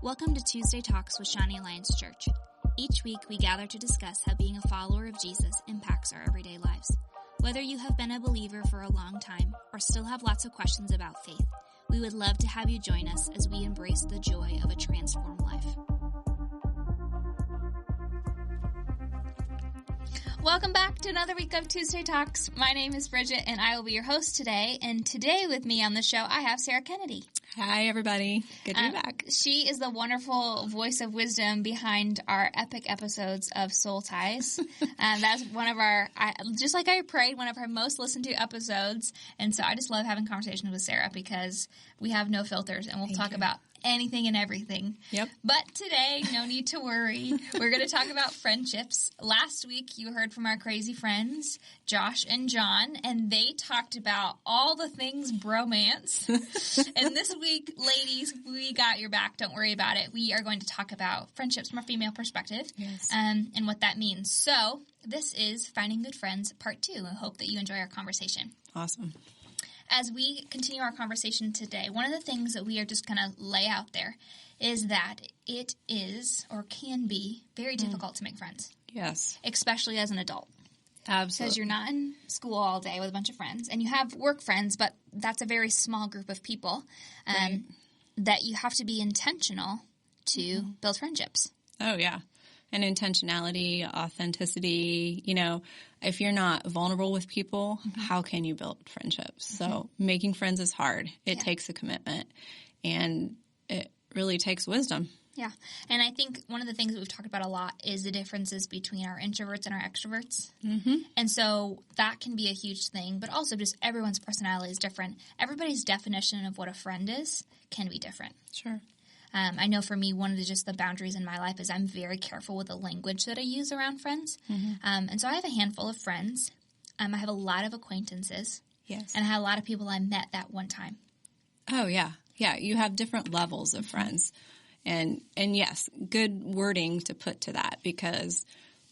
Welcome to Tuesday Talks with Shawnee Alliance Church. Each week we gather to discuss how being a follower of Jesus impacts our everyday lives. Whether you have been a believer for a long time or still have lots of questions about faith, we would love to have you join us as we embrace the joy of a transformed life. Welcome back to another week of Tuesday Talks. My name is Bridgett and I will be your host today. And today with me on the show, I have Sarah Kennedy. Hi, everybody. Good to be back. She is the wonderful voice of wisdom behind our epic episodes of Soul Ties. That's one of our, just like I prayed, one of our most listened to episodes. And so I just love having conversations with Sarah because we have no filters and we'll talk about anything and everything. Yep. But today, no need to worry. We're going to talk about friendships. Last week, you heard from our crazy friends, Josh and John, and they talked about all the things bromance. And this week, ladies, we got your back. Don't worry about it. We are going to talk about friendships from a female perspective, and what that means. So this is Finding Good Friends, Part 2. I hope that you enjoy our conversation. Awesome. As we continue our conversation today, one of the things that we are just going to lay out there is that it is or can be very difficult to make friends. Yes. Especially as an adult. Absolutely. Because you're not in school all day with a bunch of friends. And you have work friends, but that's a very small group of people that you have to be intentional to build friendships. Oh, yeah. And intentionality, authenticity, if you're not vulnerable with people, how can you build friendships? So making friends is hard. It takes a commitment and it really takes wisdom. Yeah. And I think one of the things that we've talked about a lot is the differences between our introverts and our extroverts. And so that can be a huge thing, but also just everyone's personality is different. Everybody's definition of what a friend is can be different. Sure. I know for me, one of the boundaries in my life is I'm very careful with the language that I use around friends. And so I have a handful of friends. I have a lot of acquaintances. Yes. And I have a lot of people I met that one time. Oh, yeah. Yeah, you have different levels of friends. And yes, good wording to put to that because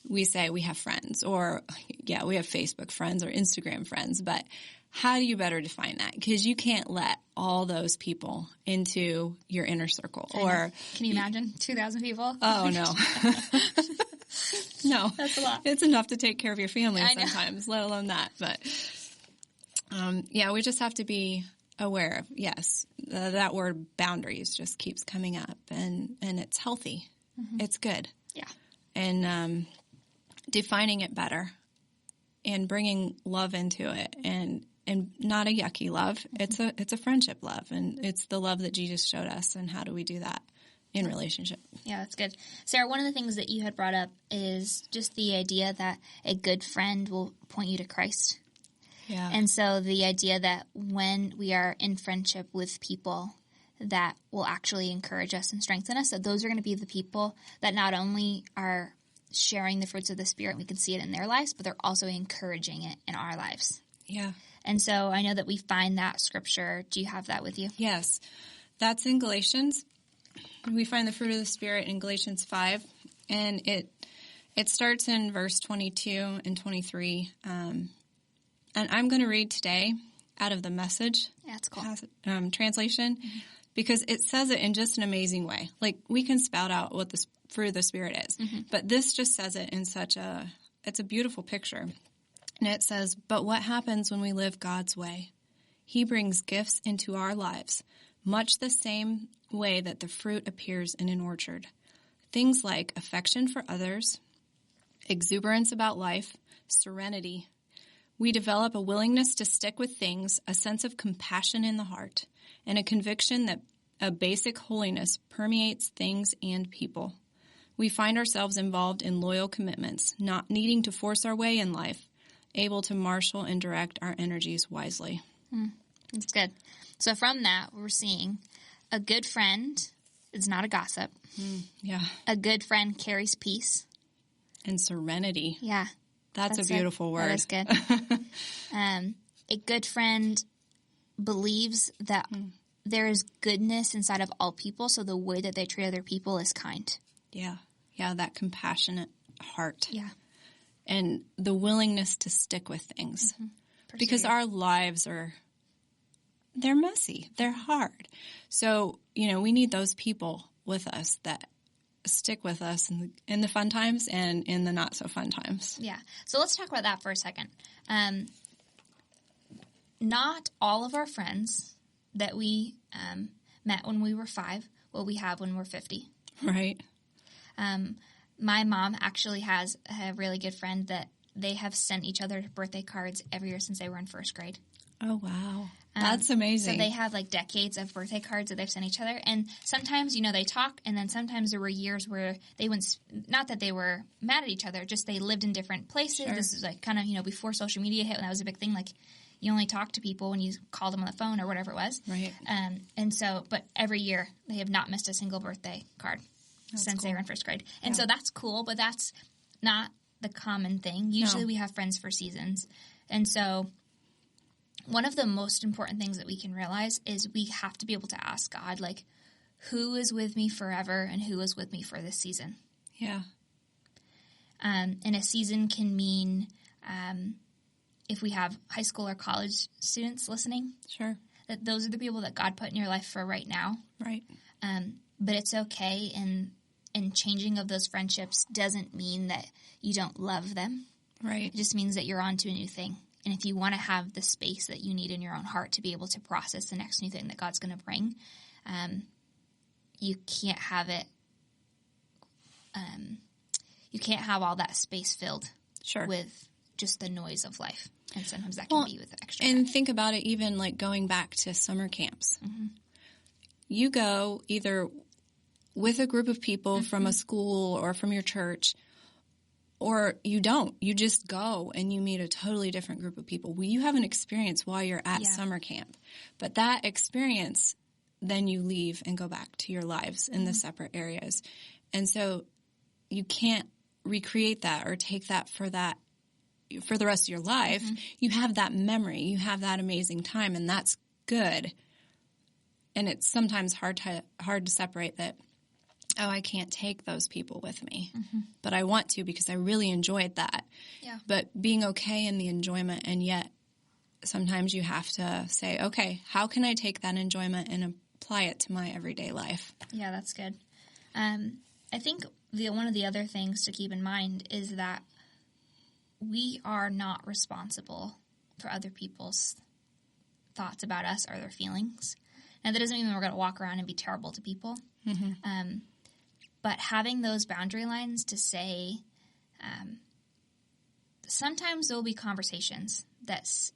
we say we have friends or, we have Facebook friends or Instagram friends, but how do you better define that? Because you can't let all those people into your inner circle. Or can you imagine 2,000 people? Oh, no. No. That's a lot. It's enough to take care of your family sometimes, let alone that. But, we just have to be aware of, that word boundaries just keeps coming up and it's healthy. It's good. Yeah. And defining it better and bringing love into it and not a yucky love. It's a friendship love, and it's the love that Jesus showed us. And how do we do that in relationship? Yeah, that's good. Sarah, one of the things that you had brought up is just the idea that a good friend will point you to Christ. Yeah. And so the idea that when we are in friendship with people that will actually encourage us and strengthen us, that those are going to be the people that not only are sharing the fruits of the Spirit, we can see it in their lives, but they're also encouraging it in our lives. Yeah. And so I know that we find that scripture. Do you have that with you? Yes. That's in Galatians. We find the fruit of the Spirit in Galatians 5, and it starts in verse 22 and 23. And I'm going to read today out of the Message translation because it says it in just an amazing way. Like, we can spout out what the fruit of the Spirit is, but this just says it in it's a beautiful picture. And it says, "But what happens when we live God's way? He brings gifts into our lives, much the same way that the fruit appears in an orchard. Things like affection for others, exuberance about life, serenity. We develop a willingness to stick with things, a sense of compassion in the heart, and a conviction that a basic holiness permeates things and people. We find ourselves involved in loyal commitments, not needing to force our way in life, able to marshal and direct our energies wisely." That's good. So from that, we're seeing a good friend is not a gossip. Yeah. A good friend carries peace. And serenity. Yeah. That's a beautiful word. That is good. A good friend believes that there is goodness inside of all people, so the way that they treat other people is kind. Yeah. Yeah, that compassionate heart. Yeah. And the willingness to stick with things. Because our lives they're messy. They're hard. So, we need those people with us that stick with us in the fun times and in the not so fun times. Yeah. So let's talk about that for a second. Not all of our friends that we met when we were 5 will we have when we're 50. Right. My mom actually has a really good friend that they have sent each other birthday cards every year since they were in first grade. Oh, wow. That's amazing. So they have like decades of birthday cards that they've sent each other. And sometimes, they talk, and then sometimes there were years where they wouldn't, not that they were mad at each other, just they lived in different places. Sure. This is like kind of, before social media hit, when that was a big thing. Like, you only talk to people when you call them on the phone or whatever it was. Right. And so, but every year they have not missed a single birthday card since they were in first grade. And so that's cool, but that's not the common thing. Usually we have friends for seasons. And so one of the most important things that we can realize is we have to be able to ask God, like, who is with me forever and who is with me for this season? Yeah. And a season can mean, if we have high school or college students listening, sure, that those are the people that God put in your life for right now. Right. But it's okay, and changing of those friendships doesn't mean that you don't love them. Right. It just means that you're on to a new thing. And if you want to have the space that you need in your own heart to be able to process the next new thing that God's going to bring, you can't have it. You can't have all that space filled with just the noise of life. And sometimes that can be with extra. And think about it, even like going back to summer camps. Mm-hmm. You go either with a group of people from a school or from your church, or you don't. You just go and you meet a totally different group of people. Well, you have an experience while you're at summer camp. But that experience, then you leave and go back to your lives in the separate areas. And so you can't recreate that or take that for the rest of your life. Mm-hmm. You have that memory. You have that amazing time, and that's good. And it's sometimes hard to separate that. Oh, I can't take those people with me, but I want to because I really enjoyed that. Yeah. But being okay in the enjoyment, and yet sometimes you have to say, okay, how can I take that enjoyment and apply it to my everyday life? Yeah, that's good. I think one of the other things to keep in mind is that we are not responsible for other people's thoughts about us or their feelings. And that doesn't mean we're going to walk around and be terrible to people. Mm-hmm. But having those boundary lines to say, sometimes there will be conversations that's,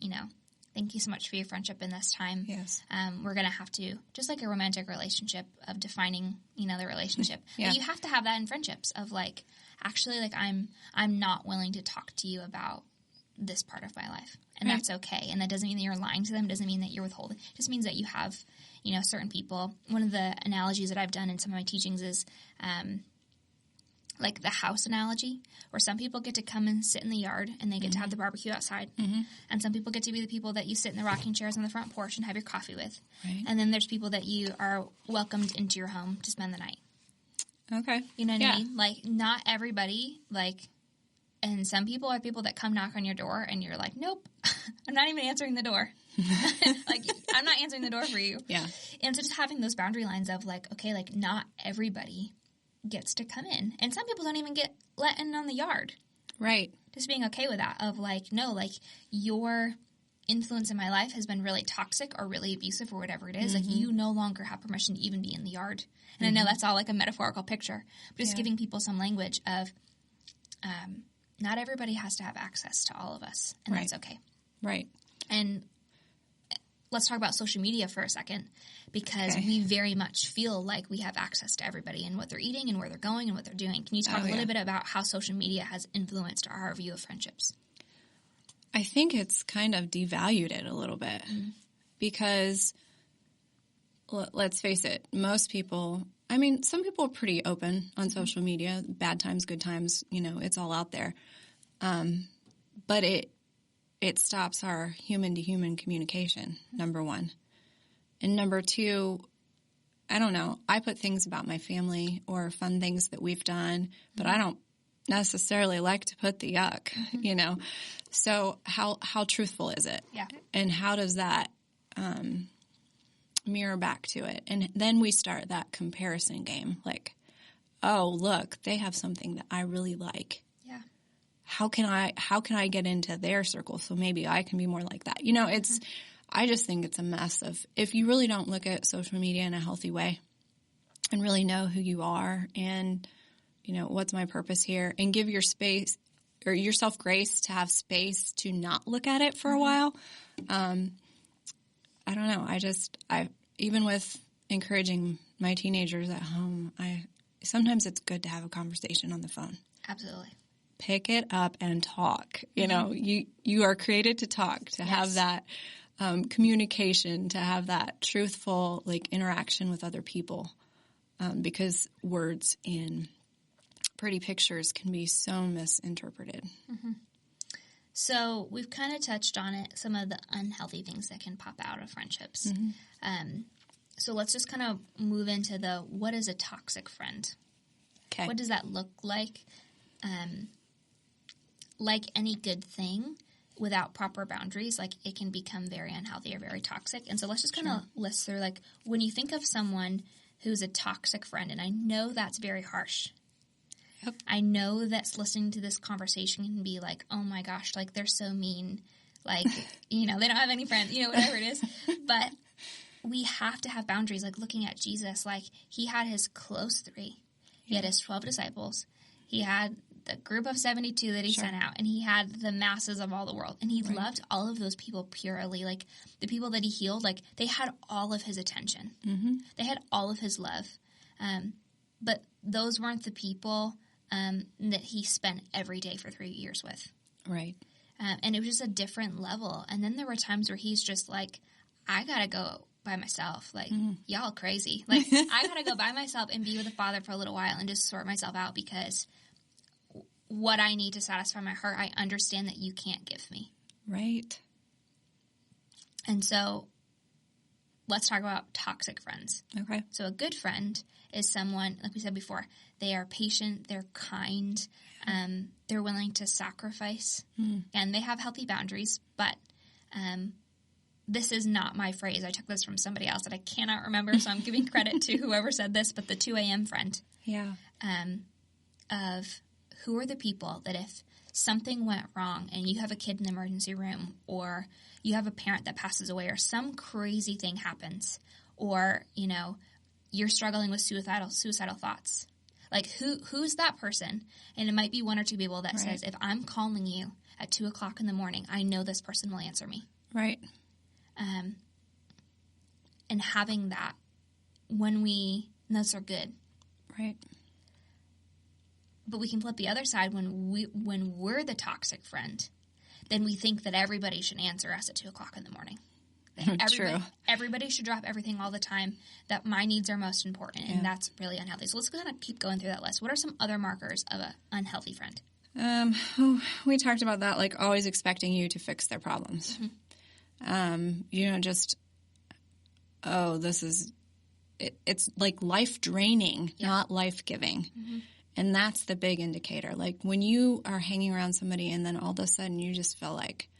thank you so much for your friendship in this time. Yes. We're going to have to, just like a romantic relationship of defining, the relationship. Yeah. But you have to have that in friendships of like, actually, like I'm not willing to talk to you about this part of my life. And that's okay. And that doesn't mean that you're lying to them. It doesn't mean that you're withholding. It just means that you have, certain people. One of the analogies that I've done in some of my teachings is like the house analogy, where some people get to come and sit in the yard and they get to have the barbecue outside. Mm-hmm. And some people get to be the people that you sit in the rocking chairs on the front porch and have your coffee with. Right. And then there's people that you are welcomed into your home to spend the night. Okay. You know what I mean? Like, not everybody, and some people are people that come knock on your door and you're like, nope, I'm not even answering the door. I'm not answering the door for you. Yeah. And so just having those boundary lines of okay, not everybody gets to come in. And some people don't even get let in on the yard. Right. Just being okay with that of no, your influence in my life has been really toxic or really abusive or whatever it is. Mm-hmm. You no longer have permission to even be in the yard. And I know that's all a metaphorical picture, but just giving people some language of, not everybody has to have access to all of us, and that's okay. Right. And let's talk about social media for a second, because we very much feel like we have access to everybody and what they're eating and where they're going and what they're doing. Can you talk a little bit about how social media has influenced our view of friendships? I think it's kind of devalued it a little bit because, let's face it, most people, some people are pretty open on social media, bad times, good times, it's all out there. But it stops our human-to-human communication, number one. And number two, I don't know, I put things about my family or fun things that we've done, but I don't necessarily like to put the yuck, So how truthful is it? Yeah. And how does that mirror back to it. And then we start that comparison game. Like, oh, look, they have something that I really like. Yeah. How can I get into their circle so maybe I can be more like that? I just think it's a mess of, if you really don't look at social media in a healthy way and really know who you are and, what's my purpose here, and give your space or yourself grace to have space to not look at it for a while. I don't know. I even with encouraging my teenagers at home, sometimes it's good to have a conversation on the phone. Absolutely. Pick it up and talk. You are created to talk, to have that communication, to have that truthful interaction with other people, because words in pretty pictures can be so misinterpreted. Mm-hmm. So we've kind of touched on it, some of the unhealthy things that can pop out of friendships. Mm-hmm. So let's just kind of move into what is a toxic friend? Okay. What does that look like? Like any good thing, without proper boundaries, it can become very unhealthy or very toxic. And so let's just kind of list through, when you think of someone who's a toxic friend, and I know that's very harsh. Yep. I know that listening to this conversation can be like, oh my gosh, they're so mean. They don't have any friends, whatever it is. But we have to have boundaries. Looking at Jesus, he had his close 3. He had his 12 disciples. He had the group of 72 that he sent out, and he had the masses of all the world. And he loved all of those people purely. The people that he healed, they had all of his attention. Mm-hmm. They had all of his love. But those weren't the people that he spent every day for 3 years with. Right. And it was just a different level. And then there were times where he's just I got to go by myself. Y'all crazy. I got to go by myself and be with the Father for a little while and just sort myself out, because what I need to satisfy my heart, I understand that you can't give me. Right. And so let's talk about toxic friends. Okay. So a good friend is someone, like we said before, they are patient, they're kind, they're willing to sacrifice, and they have healthy boundaries. But this is not my phrase. I took this from somebody else that I cannot remember, so I'm giving credit to whoever said this, but the 2 a.m. friend. Yeah. Of who are the people that if something went wrong and you have a kid in the emergency room, or you have a parent that passes away, or some crazy thing happens, or, you're struggling with suicidal thoughts. Who's that person? And it might be 1 or 2 people that says, if I'm calling you at 2 o'clock in the morning, I know this person will answer me. Right. And having that those are good. Right. But we can flip the other side when we're the toxic friend, then we think that everybody should answer us at 2 o'clock in the morning. True. Everybody should drop everything all the time, that my needs are most important, and that's really unhealthy. So let's kind of keep going through that list. What are some other markers of an unhealthy friend? We talked about that, always expecting you to fix their problems. Mm-hmm. It's life draining, not life giving. Mm-hmm. And that's the big indicator. When you are hanging around somebody and then all of a sudden you just feel like,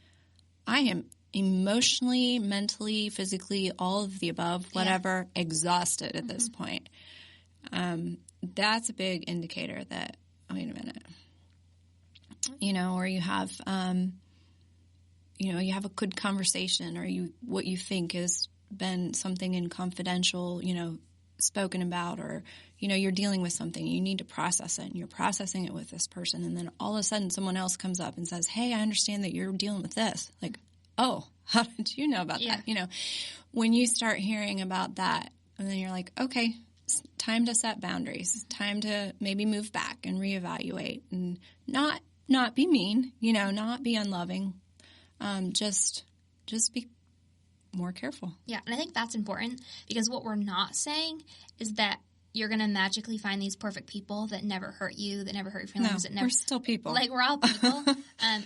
I am emotionally, mentally, physically, all of the above, whatever, exhausted at this point. That's a big indicator that, wait a minute, or you have, you have a good conversation, or what you think has been something in confidential, spoken about, or, you're dealing with something, you need to process it, and you're processing it with this person, and then all of a sudden someone else comes up and says, hey, I understand that you're dealing with this. Oh, how did you know about that? When you start hearing about that, and then you're like, okay, it's time to set boundaries, time to maybe move back and reevaluate, and not be mean, not be unloving, just be more careful. Yeah, and I think that's important, because what we're not saying is that you're going to magically find these perfect people that never hurt you, that never hurt your feelings. No, we're still people. We're all people.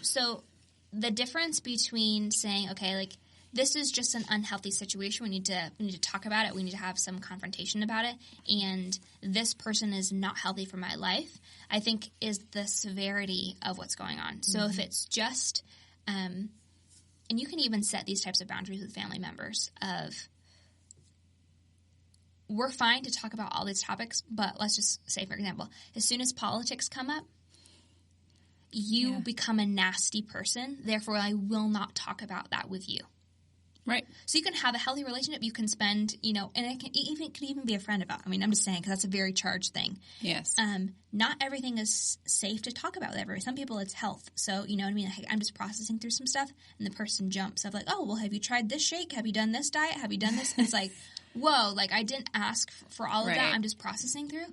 So the difference between saying, okay, this is just an unhealthy situation, we need to talk about it, we need to have some confrontation about it, and this person is not healthy for my life, I think is the severity of what's going on. So if it's just, and you can even set these types of boundaries with family members of, we're fine to talk about all these topics, but let's just say, for example, as soon as politics come up, you become a nasty person. Therefore, I will not talk about that with you. Right. So you can have a healthy relationship. You can spend, and it could even be a friend about. I mean, I'm just saying because that's a very charged thing. Yes. Not everything is safe to talk about with everybody. Some people it's health. So you know what I mean. Like, I'm just processing through some stuff, and the person jumps up like, "Oh, well, have you tried this shake? Have you done this diet? Have you done this?" And it's like, whoa, like I didn't ask for all of that. I'm just processing through.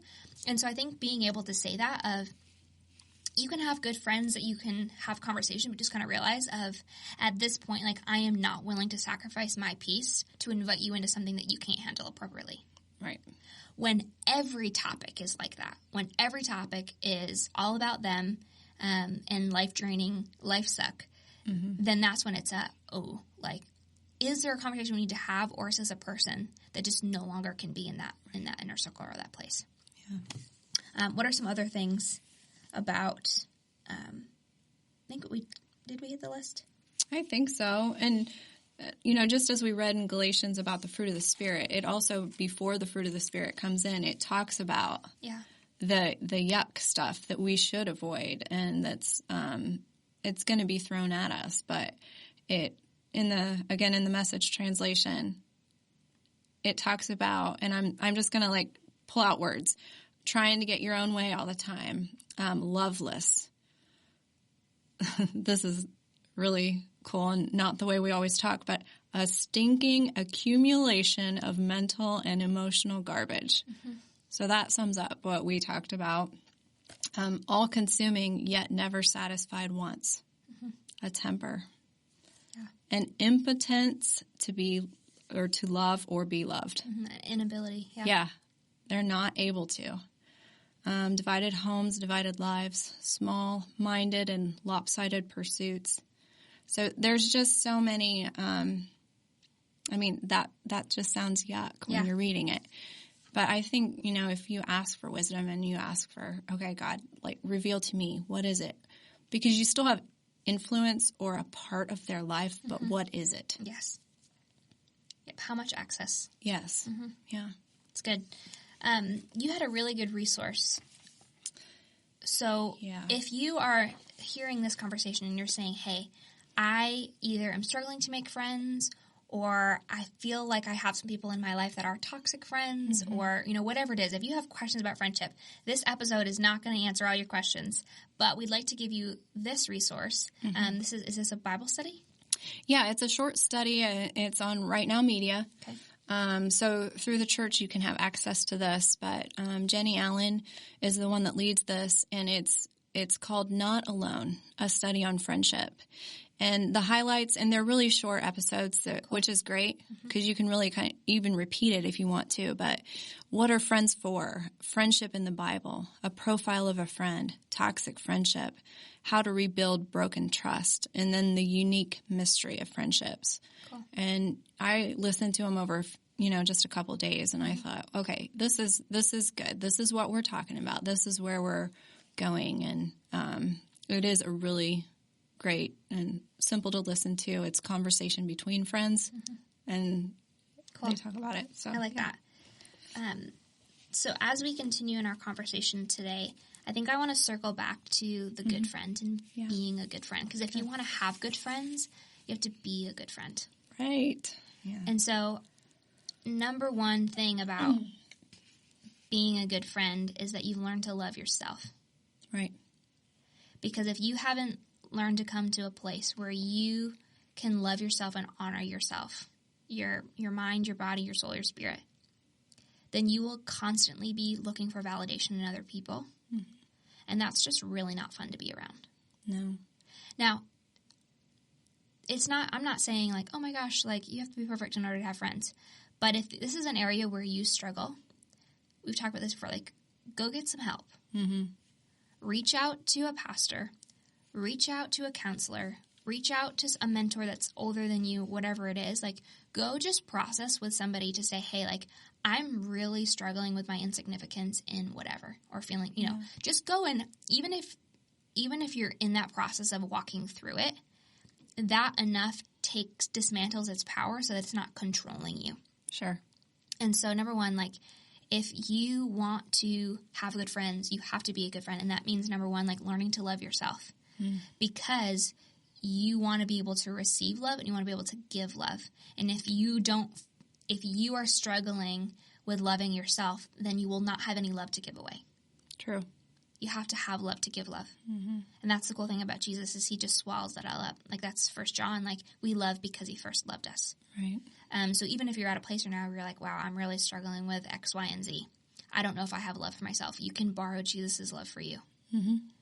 And so I think being able to say that of. You can have good friends that you can have conversation, but just kind of realize at this point, like, I am not willing to sacrifice my peace to invite you into something that you can't handle appropriately. Right. When every topic is like that, when every topic is all about them and life draining, life suck, then that's when it's is there a conversation we need to have, or is this a person that just no longer can be in that inner circle or that place? Yeah. What are some other things about, I think did we hit the list? I think so. And, just as we read in Galatians about the fruit of the Spirit, it also, before the fruit of the Spirit comes in, it talks about the yuck stuff that we should avoid. And that's, it's going to be thrown at us. But in the Message translation, it talks about, and I'm just going to pull out words, trying to get your own way all the time. Loveless. This is really cool and not the way we always talk, but a stinking accumulation of mental and emotional garbage. So that sums up what we talked about. All-consuming yet never satisfied wants. A temper. An impotence to be or to love or be loved. Inability. Yeah. They're not able to. Divided homes, divided lives, small-minded and lopsided pursuits. So there's just so many, that just sounds yuck when you're reading it. But I think, if you ask for wisdom and you ask for, okay, God, reveal to me, what is it? Because you still have influence or a part of their life, but what is it? Yes. Yep. How much access? Yes. Yeah. It's good. You had a really good resource. So if you are hearing this conversation and you're saying, hey, I either am struggling to make friends or I feel like I have some people in my life that are toxic friends or, whatever it is. If you have questions about friendship, this episode is not going to answer all your questions, but we'd like to give you this resource. Is this a Bible study? Yeah, it's a short study. It's on RightNow Media. Okay. So through the church, you can have access to this, but Jennie Allen is the one that leads this, and it's called Not Alone, a study on friendship. And the highlights, and they're really short episodes, which is great because you can really kind of even repeat it if you want to. But what are friends for? Friendship in the Bible, a profile of a friend, toxic friendship, how to rebuild broken trust, and then the unique mystery of friendships. Cool. And I listened to them over, just a couple of days, and I thought, okay, this is good. This is what we're talking about. This is where we're going, and it is a really great and simple to listen to. It's conversation between friends, and they talk about it. So I like that. So as we continue in our conversation today, I think I want to circle back to the good friend and being a good friend. Because if you want to have good friends, you have to be a good friend. Right. Yeah. And so, number one thing about being a good friend is that you learn to love yourself. Right. Because if you haven't learned to come to a place where you can love yourself and honor yourself, your mind, your body, your soul, your spirit, then you will constantly be looking for validation in other people. And that's just really not fun to be around. No. Now, I'm not saying oh my gosh, you have to be perfect in order to have friends. But if this is an area where you struggle, we've talked about this before, go get some help. Reach out to a pastor, reach out to a counselor, reach out to a mentor that's older than you, whatever it is. Go just process with somebody to say, hey, I'm really struggling with my insignificance in whatever, or feeling, just go and even if you're in that process of walking through it, that enough dismantles its power so that it's not controlling you. Sure. And so number one, like, if you want to have good friends, you have to be a good friend. And that means number one, like learning to love yourself because you want to be able to receive love and you want to be able to give love. And if you are struggling with loving yourself, then you will not have any love to give away. True. You have to have love to give love. And that's the cool thing about Jesus is he just swallows that all up. Like that's 1 John, like we love because he first loved us. Right. So even if you're at a place right now where you're like, wow, I'm really struggling with X, Y, and Z. I don't know if I have love for myself. You can borrow Jesus' love for you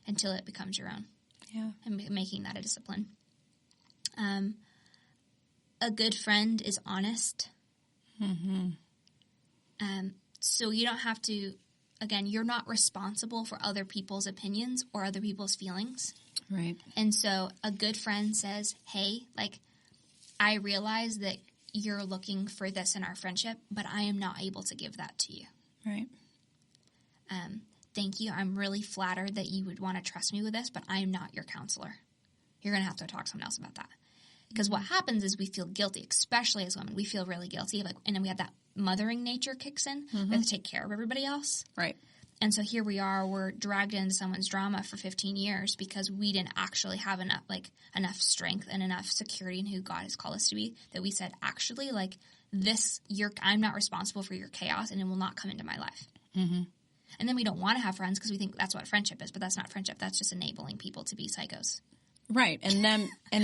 until it becomes your own. Yeah. And making that a discipline. A good friend is honest. So you don't have to, again, you're not responsible for other people's opinions or other people's feelings. Right. And so a good friend says, hey, like, I realize that you're looking for this in our friendship, but I am not able to give that to you. Right. Thank you. I'm really flattered that you would want to trust me with this, but I am not your counselor. You're going to have to talk to someone else about that. Because what happens is we feel guilty, especially as women. We feel really guilty. Like, and then we have that mothering nature kicks in. We have to take care of everybody else. Right. And so here we are, we're dragged into someone's drama for 15 years because we didn't actually have enough strength and enough security in who God has called us to be, that we said, actually, like, I'm not responsible for your chaos and it will not come into my life. And then we don't want to have friends because we think that's what friendship is, but that's not friendship. That's just enabling people to be psychos. Right. And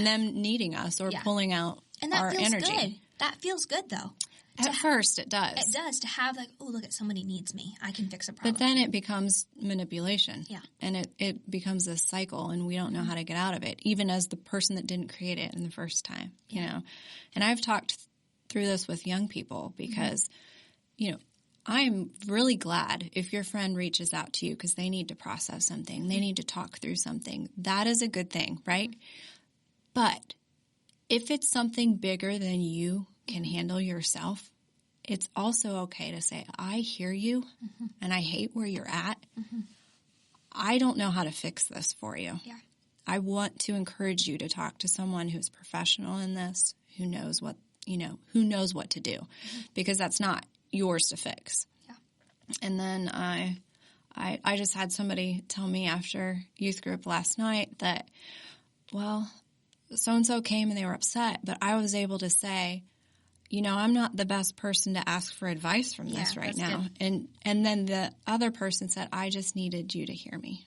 them needing us or pulling out and that our feels energy. Good. That feels good though. At first it does. It does, to have like, oh, look at somebody needs me. I can fix a problem. But then it becomes manipulation. Yeah. And it becomes a cycle and we don't know how to get out of it, even as the person that didn't create it in the first time, you know. And I've talked through this with young people because, you know, I'm really glad if your friend reaches out to you because they need to process something. They need to talk through something. That is a good thing, right? But if it's something bigger than you can handle yourself, it's also okay to say, I hear you and I hate where you're at. I don't know how to fix this for you. Yeah. I want to encourage you to talk to someone who's professional in this, who knows what to do, because that's not yours to fix. Yeah. And then I just had somebody tell me after youth group last night that, well, so-and-so came and they were upset, but I was able to say, you know, I'm not the best person to ask for advice from this right now. Good. And then the other person said, I just needed you to hear me.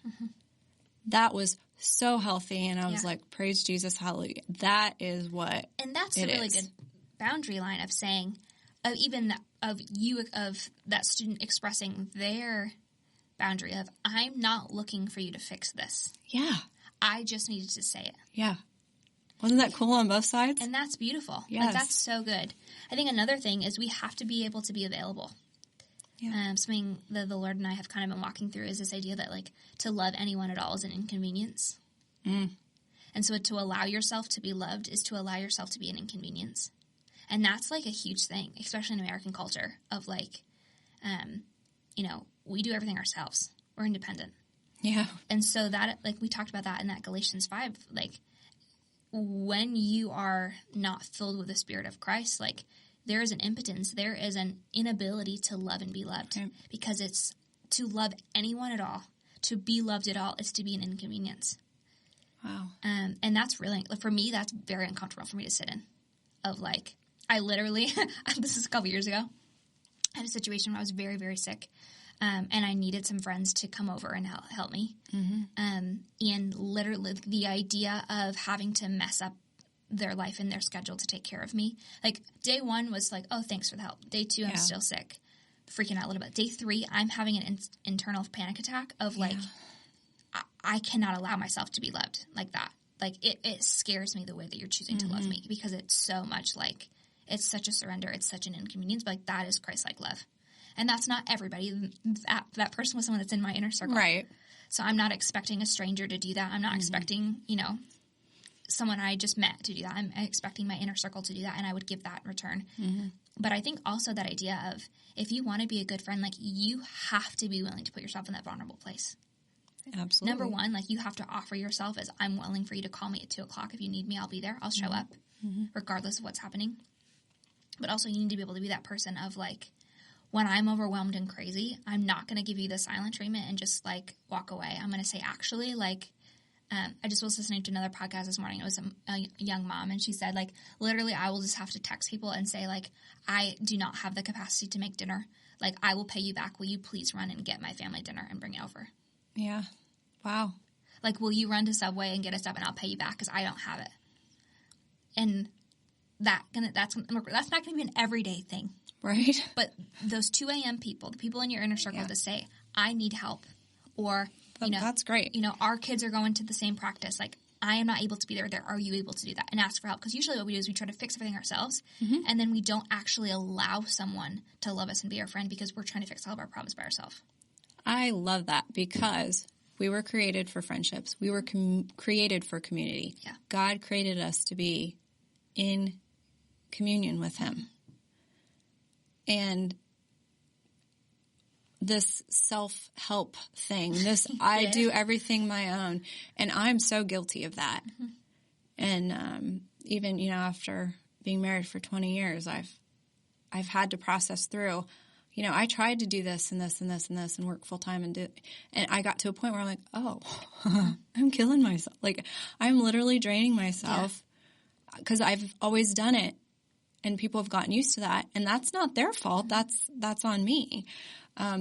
That was so healthy. And I was like, praise Jesus, hallelujah. That is what And that's a really good boundary line of saying, of that student expressing their boundary of, I'm not looking for you to fix this. Yeah. I just needed to say it. Yeah. Wasn't that cool on both sides? And that's beautiful. Yes. Like, that's so good. I think another thing is we have to be able to be available. Yeah. Something that the Lord and I have kind of been walking through is this idea that, like, to love anyone at all is an inconvenience. And so to allow yourself to be loved is to allow yourself to be an inconvenience. And that's, like, a huge thing, especially in American culture, of, like, you know, we do everything ourselves. We're independent. Yeah. And so that, like, we talked about that in that Galatians 5, like, when you are not filled with the Spirit of Christ, like, there is an impotence, there is an inability to love and be loved. Right. Because it's to love anyone at all, to be loved at all, is to be an inconvenience. Wow. And that's really, for me, that's very uncomfortable for me to sit in. Of, like, I literally, this is a couple years ago, I had a situation where I was very, very sick. And I needed some friends to come over and help me. And literally the idea of having to mess up their life and their schedule to take care of me. Like, day 1 was like, oh, thanks for the help. Day 2, I'm still sick, freaking out a little bit. Day 3, I'm having an internal panic attack of, like, I cannot allow myself to be loved like that. Like, it scares me the way that you're choosing to love me, because it's so much like, it's such a surrender. It's such an inconvenience, but, like, that is Christ-like love. And that's not everybody. That person was someone that's in my inner circle. Right. So I'm not expecting a stranger to do that. I'm not expecting, you know, someone I just met to do that. I'm expecting my inner circle to do that, and I would give that in return. But I think also that idea of, if you want to be a good friend, like, you have to be willing to put yourself in that vulnerable place. Absolutely. Number one, like, you have to offer yourself as, I'm willing for you to call me at 2 o'clock. If you need me, I'll be there. I'll show up regardless of what's happening. But also you need to be able to be that person of, like, when I'm overwhelmed and crazy, I'm not going to give you the silent treatment and just like walk away. I'm going to say, actually, like, I just was listening to another podcast this morning. It was a young mom, and she said, like, literally, I will just have to text people and say, like, I do not have the capacity to make dinner. Like, I will pay you back. Will you please run and get my family dinner and bring it over? Yeah. Wow. Like, will you run to Subway and get us up, and I'll pay you back because I don't have it. And that's not going to be an everyday thing. Right. But those 2 a.m. people, the people in your inner circle that say, I need help, or, that's great. Our kids are going to the same practice. Like, I am not able to be there. Are you able to do that? And ask for help. Because usually what we do is we try to fix everything ourselves, and then we don't actually allow someone to love us and be our friend because we're trying to fix all of our problems by ourselves. I love that because we were created for friendships. We were created for community. Yeah. God created us to be in communion with Him. And this self-help thing, this I do everything my own, and I'm so guilty of that. And even, after being married for 20 years, I've had to process through, I tried to do this and this and this and this and work full-time and I got to a point where I'm like, oh, I'm killing myself. Like, I'm literally draining myself because I've always done it. And people have gotten used to that, and that's not their fault. That's on me.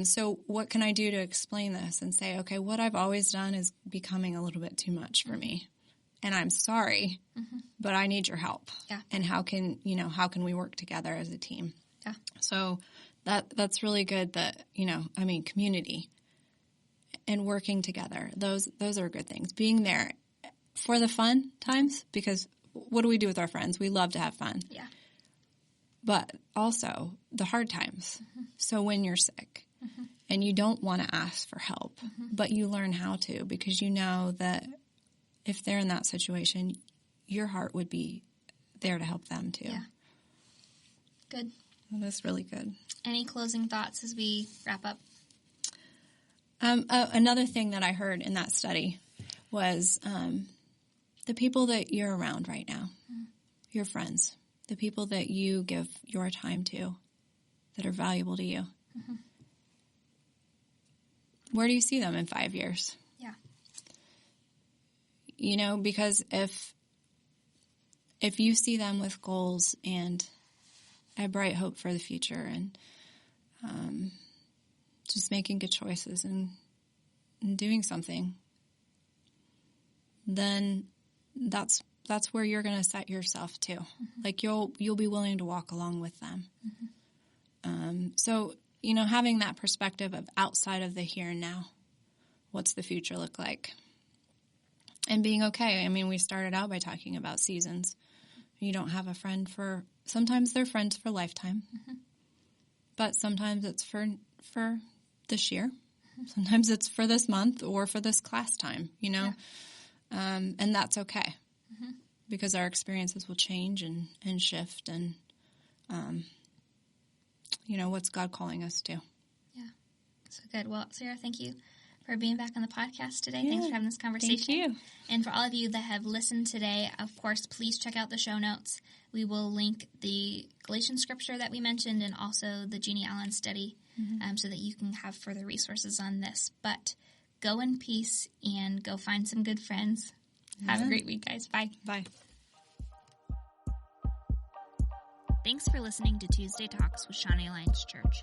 So what can I do to explain this and say, okay, what I've always done is becoming a little bit too much for me, and I'm sorry, but I need your help. Yeah. And how can we work together as a team? Yeah. So that's really good. That community and working together. Those are good things. Being there for the fun times, because what do we do with our friends? We love to have fun. Yeah. But also the hard times. So when you're sick and you don't want to ask for help, but you learn how to, because you know that if they're in that situation, your heart would be there to help them too. Yeah. Good. Well, that's really good. Any closing thoughts as we wrap up? Another thing that I heard in that study was the people that you're around right now, your friends. The people that you give your time to that are valuable to you. Where do you see them in 5 years? Yeah. Because if you see them with goals and a bright hope for the future and just making good choices and doing something, then that's where you're going to set yourself too. Like you'll be willing to walk along with them. So, having that perspective of outside of the here and now, what's the future look like? And being okay. I mean, we started out by talking about seasons. You don't have a friend sometimes they're friends for a lifetime, but sometimes it's for this year. Sometimes it's for this month or for this class time, Yeah. And that's okay. Because our experiences will change and shift and, what's God calling us to? Yeah. So good. Well, Sarah, thank you for being back on the podcast today. Yeah. Thanks for having this conversation. Thank you. And for all of you that have listened today, of course, please check out the show notes. We will link the Galatians scripture that we mentioned and also the Jennie Allen study so that you can have further resources on this. But go in peace and go find some good friends. Have a great week, guys. Bye. Bye. Thanks for listening to Tuesday Talks with Shawnee Alliance Church.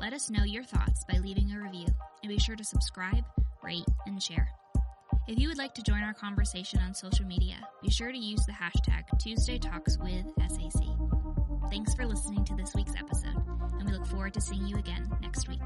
Let us know your thoughts by leaving a review, and be sure to subscribe, rate, and share. If you would like to join our conversation on social media, be sure to use the hashtag TuesdayTalksWithSAC. Thanks for listening to this week's episode, and we look forward to seeing you again next week.